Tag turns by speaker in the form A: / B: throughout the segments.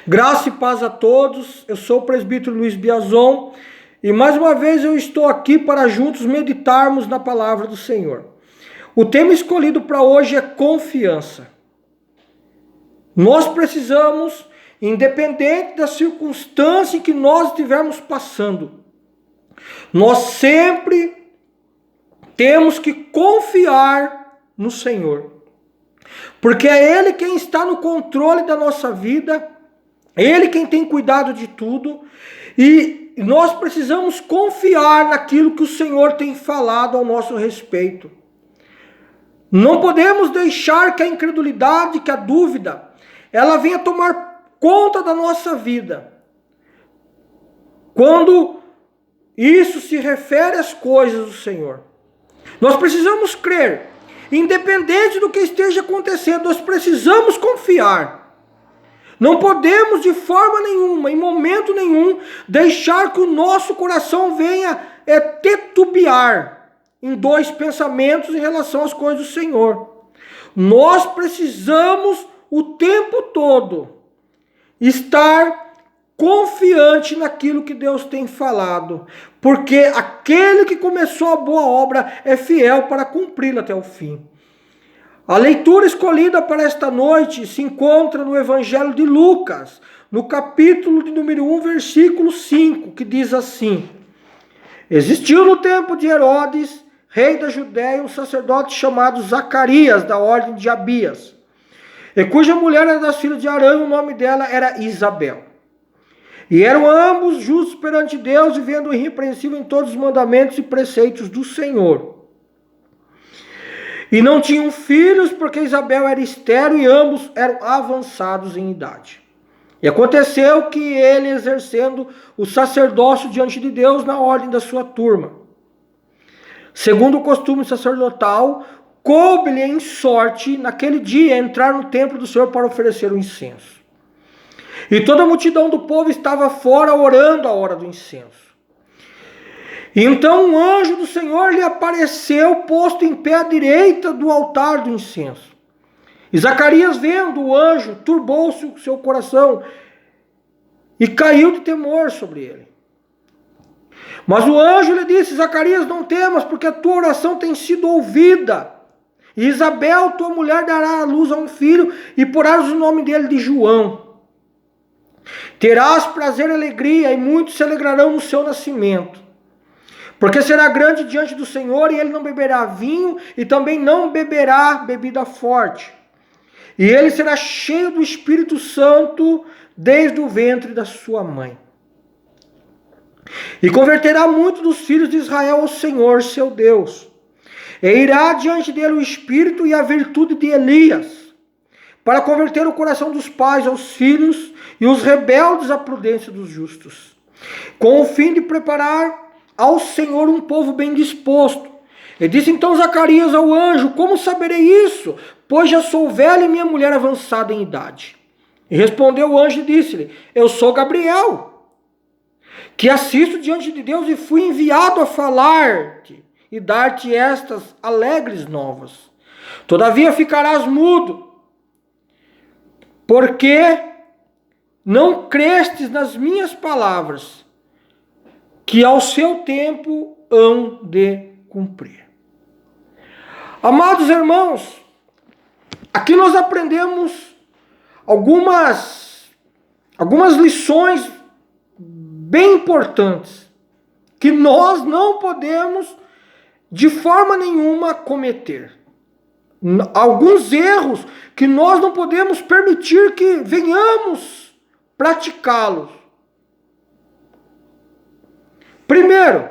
A: Graça e paz a todos, eu sou o presbítero Luiz Biazon e mais uma vez eu estou aqui para juntos meditarmos na palavra do Senhor. O tema escolhido para hoje é confiança. Nós precisamos, independente da circunstância em que nós estivermos passando, nós sempre temos que confiar no Senhor. Porque é Ele quem está no controle da nossa vida, Ele quem tem cuidado de tudo, e nós precisamos confiar naquilo que o Senhor tem falado ao nosso respeito. Não podemos deixar que a incredulidade, que a dúvida, ela venha tomar conta da nossa vida. Quando isso se refere às coisas do Senhor. Nós precisamos crer. Independente do que esteja acontecendo, nós precisamos confiar. Não podemos de forma nenhuma, em momento nenhum, deixar que o nosso coração venha titubear em dois pensamentos em relação às coisas do Senhor. Nós precisamos o tempo todo estar confiante naquilo que Deus tem falado, porque aquele que começou a boa obra é fiel para cumpri-la até o fim. A leitura escolhida para esta noite se encontra no Evangelho de Lucas, no capítulo de número 1, versículo 5, que diz assim: Existiu no tempo de Herodes, rei da Judéia, um sacerdote chamado Zacarias, da ordem de Abias, e cuja mulher era das filhas de Arão, o nome dela era Isabel. E eram ambos justos perante Deus, vivendo irrepreensível em todos os mandamentos e preceitos do Senhor. E não tinham filhos, porque Isabel era estéril e ambos eram avançados em idade. E aconteceu que ele, exercendo o sacerdócio diante de Deus na ordem da sua turma, segundo o costume sacerdotal, coube-lhe em sorte, naquele dia, entrar no templo do Senhor para oferecer o incenso. E toda a multidão do povo estava fora orando a hora do incenso. E então um anjo do Senhor lhe apareceu, posto em pé à direita do altar do incenso. E Zacarias, vendo o anjo, turbou-se o seu coração e caiu de temor sobre ele. Mas o anjo lhe disse: Zacarias, não temas, porque a tua oração tem sido ouvida. E Isabel, tua mulher, dará à luz a um filho, e porás o nome dele de João. Terás prazer e alegria, e muitos se alegrarão no seu nascimento. Porque será grande diante do Senhor, e ele não beberá vinho, e também não beberá bebida forte. E ele será cheio do Espírito Santo desde o ventre da sua mãe. E converterá muitos dos filhos de Israel ao Senhor, seu Deus. E irá diante dele o Espírito e a virtude de Elias, para converter o coração dos pais aos filhos e os rebeldes à prudência dos justos, com o fim de preparar ao Senhor um povo bem disposto. E disse então Zacarias ao anjo: Como saberei isso? Pois já sou velho e minha mulher avançada em idade. E respondeu o anjo e disse-lhe: Eu sou Gabriel, que assisto diante de Deus e fui enviado a falar-te e dar-te estas alegres novas. Todavia ficarás mudo, porque não crestes nas minhas palavras, que ao seu tempo hão de cumprir. Amados irmãos, aqui nós aprendemos algumas lições bem importantes, que nós não podemos de forma nenhuma cometer. Alguns erros que nós não podemos permitir que venhamos praticá-los. Primeiro,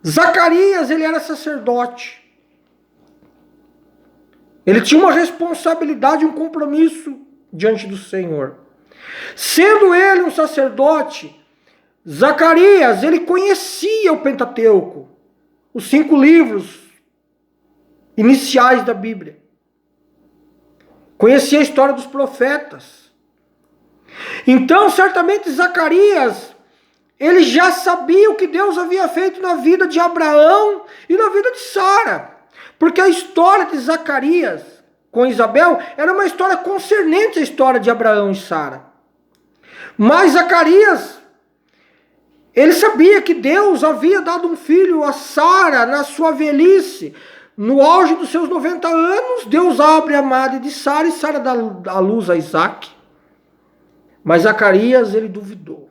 A: Zacarias, ele era sacerdote. Ele tinha uma responsabilidade, um compromisso diante do Senhor. Sendo ele um sacerdote, Zacarias, ele conhecia o Pentateuco, os 5 livros iniciais da Bíblia. Conhecia a história dos profetas. Então, certamente, Zacarias, ele já sabia o que Deus havia feito na vida de Abraão e na vida de Sara. Porque a história de Zacarias, com Isabel era uma história concernente à história de Abraão e Sara. Mas Zacarias, ele sabia que Deus havia dado um filho a Sara na sua velhice. No auge dos seus 90 anos, Deus abre a madre de Sara e Sara dá a luz a Isaac. Mas Zacarias, ele duvidou.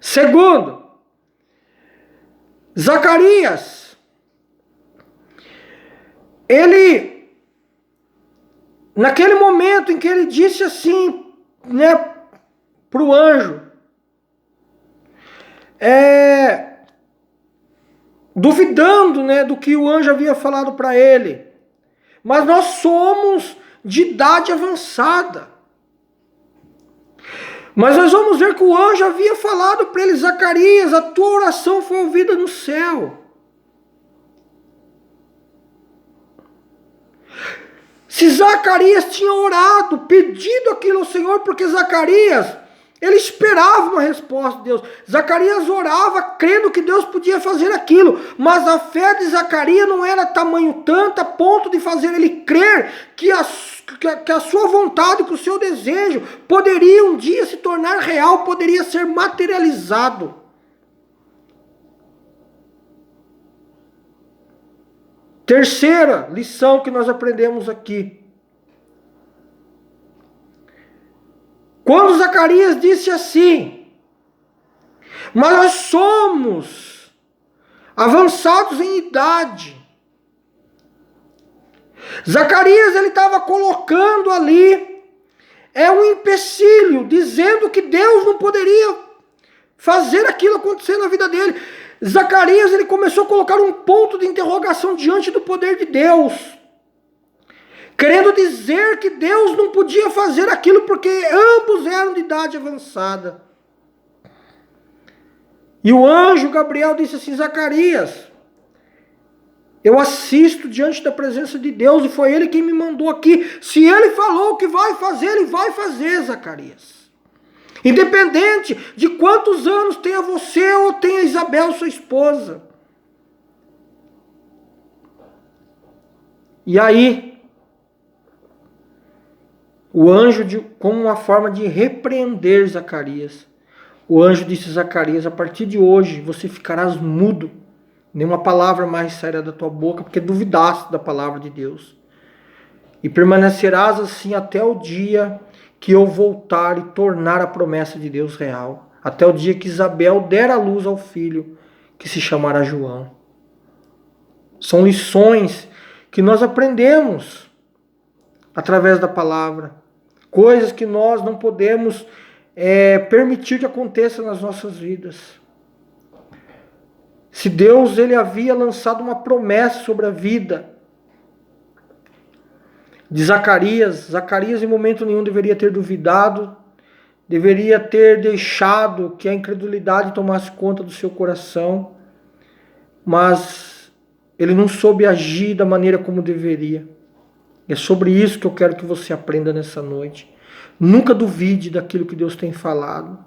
A: Segundo, Zacarias, ele, naquele momento em que ele disse assim, né, para o anjo, duvidando, né, do que o anjo havia falado para ele. Mas nós somos de idade avançada. Mas nós vamos ver que o anjo havia falado para ele, Zacarias, a tua oração foi ouvida no céu. Se Zacarias tinha orado, pedido aquilo ao Senhor, porque Zacarias, ele esperava uma resposta de Deus. Zacarias orava crendo que Deus podia fazer aquilo. Mas a fé de Zacarias não era tamanho tanto a ponto de fazer ele crer que a sua vontade, que o seu desejo poderia um dia se tornar real, poderia ser materializado. Terceira lição que nós aprendemos aqui. Quando Zacarias disse assim, mas nós somos avançados em idade. Zacarias, ele estava colocando ali um empecilho, dizendo que Deus não poderia fazer aquilo acontecer na vida dele. Zacarias, ele começou a colocar um ponto de interrogação diante do poder de Deus, querendo dizer que Deus não podia fazer aquilo porque ambos eram de idade avançada. E o anjo Gabriel disse assim, Zacarias, eu assisto diante da presença de Deus e foi Ele quem me mandou aqui. Se Ele falou que vai fazer, Ele vai fazer, Zacarias. Independente de quantos anos tenha você ou tenha Isabel, sua esposa. E aí, o anjo, como uma forma de repreender Zacarias, o anjo disse a Zacarias, a partir de hoje você ficarás mudo, nenhuma palavra mais sairá da tua boca, porque duvidaste da palavra de Deus. E permanecerás assim até o dia que eu voltar e tornar a promessa de Deus real, até o dia que Isabel der a luz ao filho, que se chamará João. São lições que nós aprendemos através da palavra, coisas que nós não podemos permitir que aconteça nas nossas vidas. Se Deus, ele havia lançado uma promessa sobre a vida de Zacarias, Zacarias em momento nenhum deveria ter duvidado, deveria ter deixado que a incredulidade tomasse conta do seu coração, mas ele não soube agir da maneira como deveria. É sobre isso que eu quero que você aprenda nessa noite. Nunca duvide daquilo que Deus tem falado.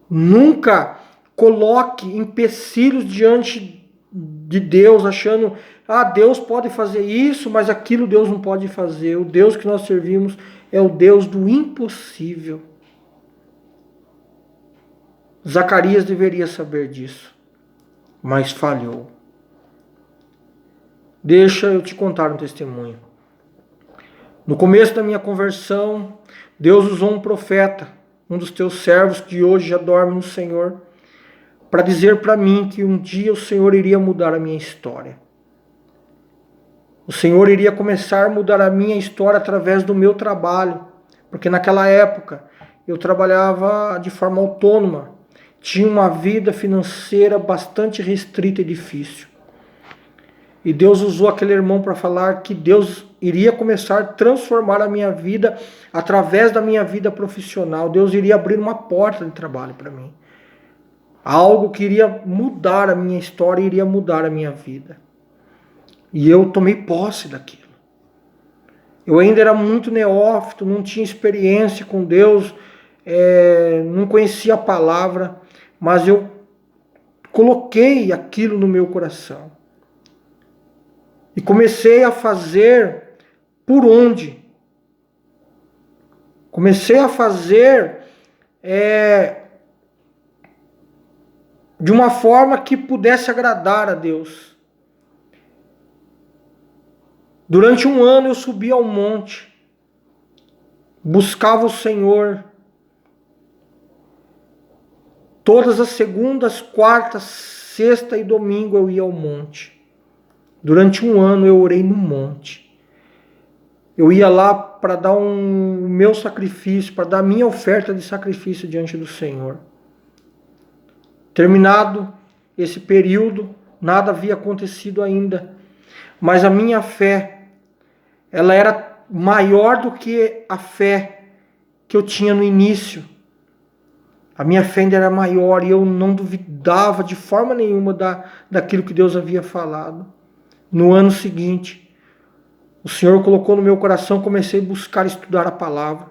A: Nunca coloque empecilhos diante de Deus, achando, Deus pode fazer isso, mas aquilo Deus não pode fazer. O Deus que nós servimos é o Deus do impossível. Zacarias deveria saber disso, mas falhou. Deixa eu te contar um testemunho. No começo da minha conversão, Deus usou um profeta, um dos teus servos que hoje já dorme no Senhor, para dizer para mim que um dia o Senhor iria mudar a minha história. O Senhor iria começar a mudar a minha história através do meu trabalho, porque naquela época eu trabalhava de forma autônoma, tinha uma vida financeira bastante restrita e difícil. E Deus usou aquele irmão para falar que Deus iria começar a transformar a minha vida através da minha vida profissional. Deus iria abrir uma porta de trabalho para mim. Algo que iria mudar a minha história, iria mudar a minha vida. E eu tomei posse daquilo. Eu ainda era muito neófito, não tinha experiência com Deus, não conhecia a palavra, mas eu coloquei aquilo no meu coração. E comecei a fazer por onde. Comecei a fazer de uma forma que pudesse agradar a Deus. Durante um ano eu subia ao monte, buscava o Senhor. Todas as segundas, quartas, sexta e domingo eu ia ao monte. Durante um ano eu orei no monte. Eu ia lá para dar o meu sacrifício, para dar a minha oferta de sacrifício diante do Senhor. Terminado esse período, nada havia acontecido ainda. Mas a minha fé, ela era maior do que a fé que eu tinha no início. A minha fé ainda era maior e eu não duvidava de forma nenhuma daquilo que Deus havia falado. No ano seguinte, o Senhor colocou no meu coração, comecei a buscar estudar a palavra.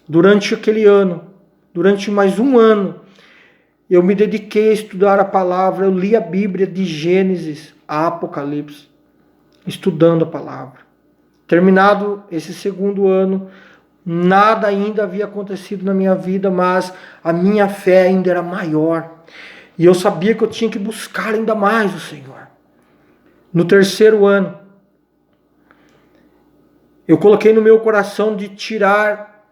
A: Durante aquele ano, durante mais um ano, eu me dediquei a estudar a palavra. Eu li a Bíblia de Gênesis a Apocalipse, estudando a palavra. Terminado esse segundo ano, nada ainda havia acontecido na minha vida, mas a minha fé ainda era maior. E eu sabia que eu tinha que buscar ainda mais o Senhor. No terceiro ano, eu coloquei no meu coração de tirar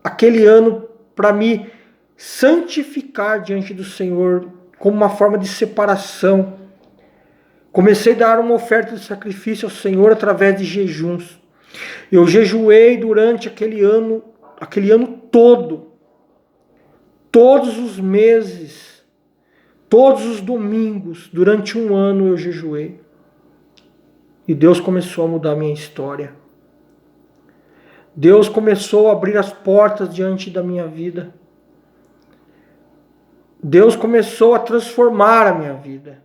A: aquele ano para me santificar diante do Senhor, como uma forma de separação. Comecei a dar uma oferta de sacrifício ao Senhor através de jejuns. Eu jejuei durante aquele ano todo, todos os meses, todos os domingos, durante um ano eu jejuei. E Deus começou a mudar a minha história. Deus começou a abrir as portas diante da minha vida. Deus começou a transformar a minha vida.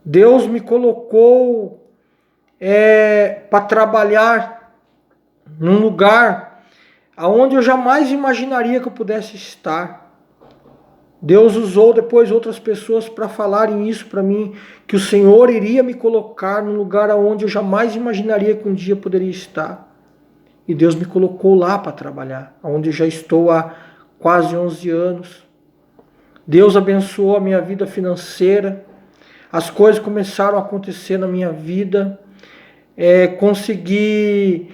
A: Deus me colocou para trabalhar num lugar aonde eu jamais imaginaria que eu pudesse estar. Deus usou depois outras pessoas para falarem isso para mim, que o Senhor iria me colocar num lugar aonde eu jamais imaginaria que um dia poderia estar. E Deus me colocou lá para trabalhar, onde eu já estou há quase 11 anos. Deus abençoou a minha vida financeira. As coisas começaram a acontecer na minha vida. Consegui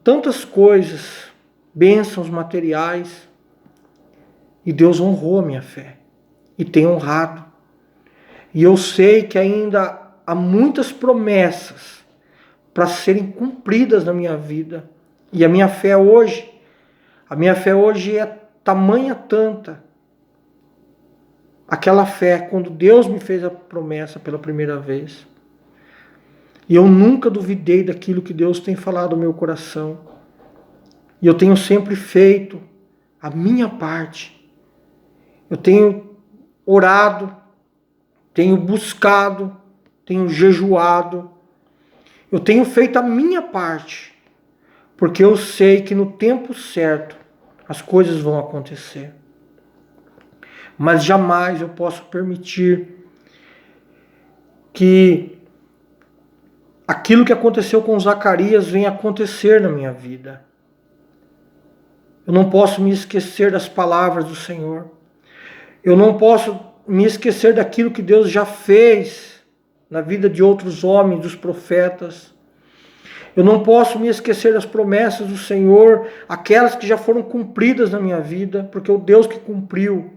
A: tantas coisas, bênçãos materiais. E Deus honrou a minha fé. E tem honrado. E eu sei que ainda há muitas promessas para serem cumpridas na minha vida. E a minha fé hoje é tamanha tanta. Aquela fé, quando Deus me fez a promessa pela primeira vez. E eu nunca duvidei daquilo que Deus tem falado no meu coração. E eu tenho sempre feito a minha parte. Eu tenho orado, tenho buscado, tenho jejuado. Eu tenho feito a minha parte. Porque eu sei que no tempo certo as coisas vão acontecer. Mas jamais eu posso permitir que aquilo que aconteceu com Zacarias venha acontecer na minha vida. Eu não posso me esquecer das palavras do Senhor. Eu não posso me esquecer daquilo que Deus já fez na vida de outros homens, dos profetas. Eu não posso me esquecer das promessas do Senhor, aquelas que já foram cumpridas na minha vida, porque o Deus que cumpriu,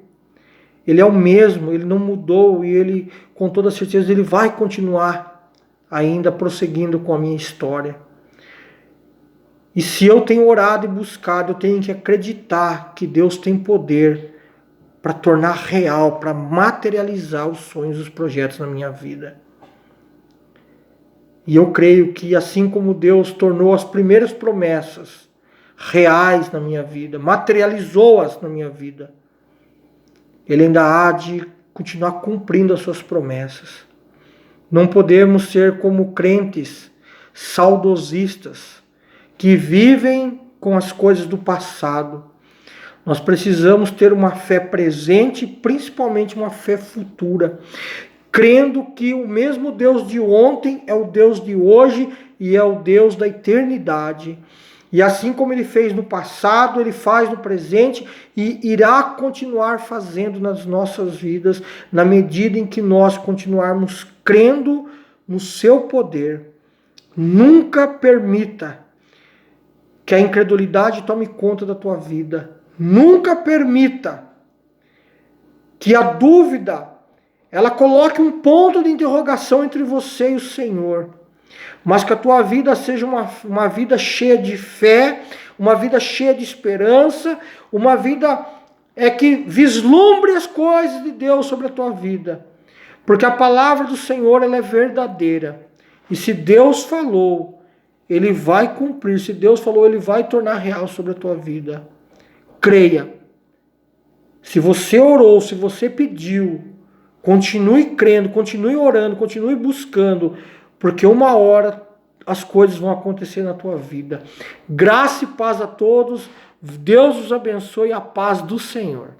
A: Ele é o mesmo, Ele não mudou e Ele, com toda certeza, Ele vai continuar ainda prosseguindo com a minha história. E se eu tenho orado e buscado, eu tenho que acreditar que Deus tem poder para tornar real, para materializar os sonhos e os projetos na minha vida. E eu creio que assim como Deus tornou as primeiras promessas reais na minha vida, materializou-as na minha vida, Ele ainda há de continuar cumprindo as suas promessas. Não podemos ser como crentes saudosistas que vivem com as coisas do passado. Nós precisamos ter uma fé presente e principalmente uma fé futura. crendo que o mesmo Deus de ontem é o Deus de hoje e é o Deus da eternidade. E assim como ele fez no passado, ele faz no presente e irá continuar fazendo nas nossas vidas, na medida em que nós continuarmos crendo no seu poder. Nunca permita que a incredulidade tome conta da tua vida. Nunca permita que a dúvida ela coloque um ponto de interrogação entre você e o Senhor. Mas que a tua vida seja uma vida cheia de fé, uma vida cheia de esperança, uma vida que vislumbre as coisas de Deus sobre a tua vida. Porque a palavra do Senhor ela é verdadeira. E se Deus falou, Ele vai cumprir. Se Deus falou, Ele vai tornar real sobre a tua vida. Creia. Se você orou, se você pediu, continue crendo, continue orando, continue buscando, porque uma hora as coisas vão acontecer na tua vida. Graça e paz a todos. Deus os abençoe, a paz do Senhor.